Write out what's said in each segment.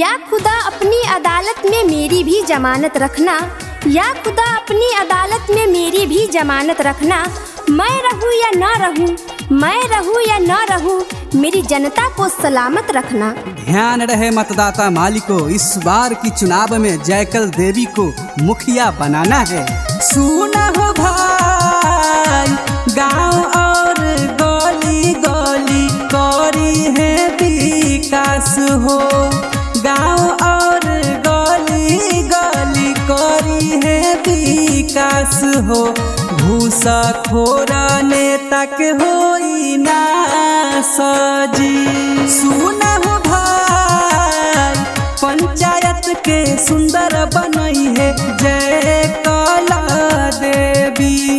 या खुदा अपनी अदालत में मेरी भी जमानत रखना, या खुदा अपनी अदालत में मेरी भी जमानत रखना। मैं रहूं या ना रहूं, मैं रहूं या ना रहूं, मेरी जनता को सलामत रखना। ध्यान रहे मतदाता मालिको, इस बार की चुनाव में जयकल देवी को मुखिया बनाना है। सुना हो भाई, गांव और गली गली करी है विकास हो, गांव और गली गली करी है विकास हो। घूसखोर नेता के होई ना सजी। सुना हो भाई, पंचायत के सुंदर बनई है जयकल देवी,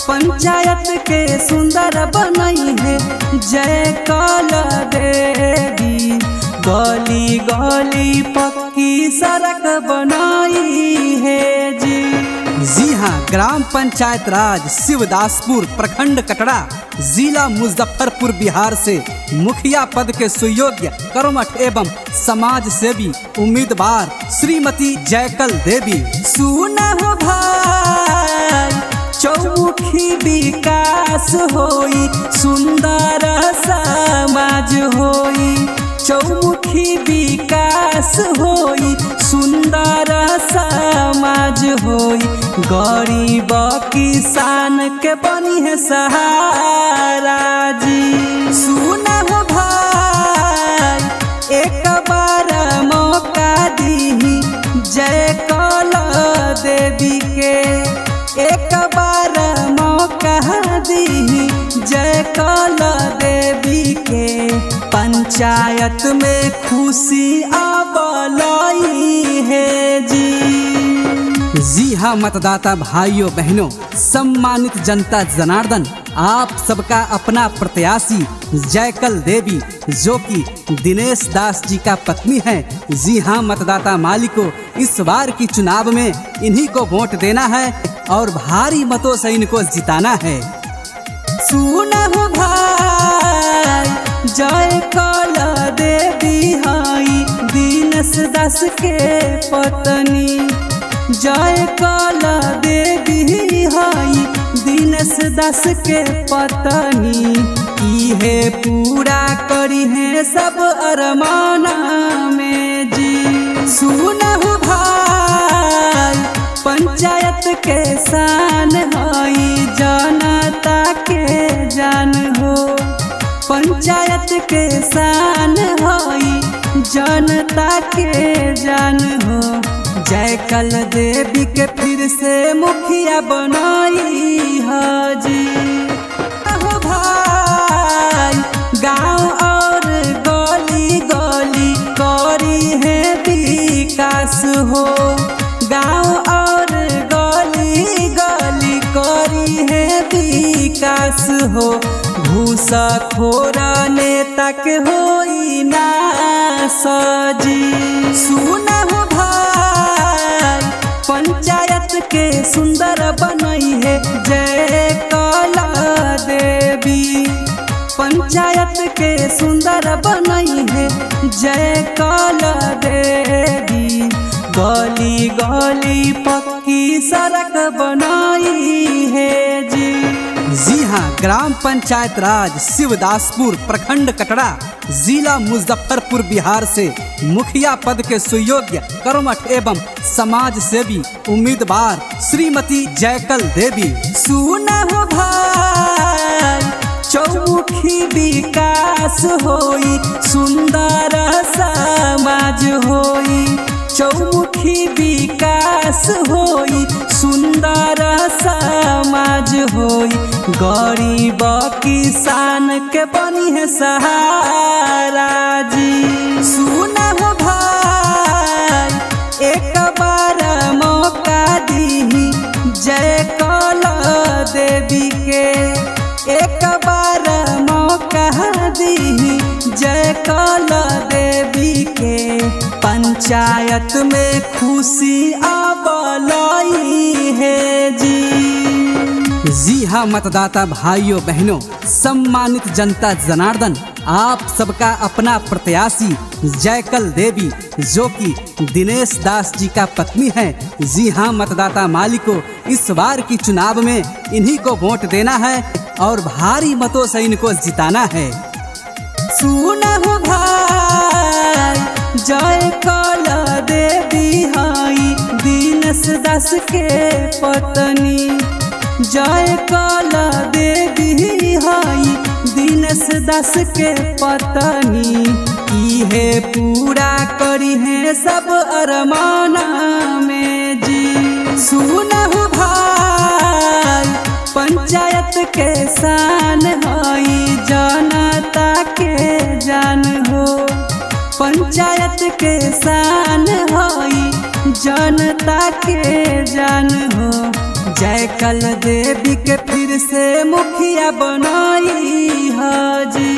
पंचायत के सुंदर बनई है जयकल देवी। गली गली पक्की सड़क बनाई है जी हाँ, ग्राम पंचायत राज शिवदासपुर, प्रखंड कटरा, जिला मुजफ्फरपुर, बिहार से मुखिया पद के सुयोग्य कर्मठ एवं समाज सेवी उम्मीदवार श्रीमती जयकल देवी। सुना हो भाई, चौमुखी विकास होई, सुंदर समाज होई, चौमुखी विकास होई, सुंदर समाज होई। गरीब किसान के बनी है सहारा जी। सुना हो भाई, एक बार मौका दी जयकल देवी के, एक बार मौका दी जयकल देवी के। पंचायत में खुशी आबलाई है जी हाँ, मतदाता भाइयों बहनों, सम्मानित जनता जनार्दन, आप सबका अपना प्रत्याशी जयकल देवी, जो कि दिनेश दास जी का पत्नी है। जी हाँ मतदाता मालिको, इस बार की चुनाव में इन्हीं को वोट देना है और भारी मतों से इनको जिताना है। सुना हो भाई, जयकल देवी हाई दिनेश दास के पत्नी, जयकल देवी हाई दिनेश दास के पत्नी। इहे पूरा करी है सब अरमाना में जी। सुना हो भाई, पंचायत के शान हई, जनता के जान हो, पंचायत के शान हई, जनता के जान हो। जयकल देवी के फिर से मुखिया बनाई हाजी। हो भाई, गांव और गली गली करी है विकास हो, गांव और गली गली करी है विकास हो। घूसखोर नेता के होई ना सजी। सुना हो भाई, पंचायत के सुंदर बनई है जयकल देवी, पंचायत के सुंदर बनई है जयकल देवी। गली गली पक्की सड़क बनाई है जी हाँ, ग्राम पंचायत राज शिवदासपुर, प्रखंड कटरा, जिला मुजफ्फरपुर, बिहार से मुखिया पद के सुयोग्य कर्मठ एवं समाज सेवी उम्मीदवार श्रीमती जयकल देवी। सुना हो भाई, चौमुखी विकास होई, सुंदर समाज होई, चौमुखी विकास होई, सुंदर समाज होई। गरीब किसान के बनी है सहारा जी। सुना हो भाई, एक बार मौका दी जयकल देवी के, एक बार मौका दी जयकल देवी के। पंचायत में खुशी आबलाई है जी हाँ मतदाता भाइयों बहनों, सम्मानित जनता जनार्दन, आप सबका अपना प्रत्याशी जयकल देवी, जो कि दिनेश दास जी का पत्नी है। जी हाँ मतदाता माली को इस बार की चुनाव में इन्हीं को वोट देना है और भारी मतों से इनको जिताना है। सुनहु भाई जयकल देवी हई दिनेश दास के पत्नी, जयकल देवी हई दिनेश दास के पत्नी। इहे पूरा करी है सब अरमाना में जी। सुनहु भाई पंचायत के शान हई जनता के जान हो, पंचायत के शान हई जनता के जान हो। जयकल देवी के फिर से मुखिया बनाई हाजी।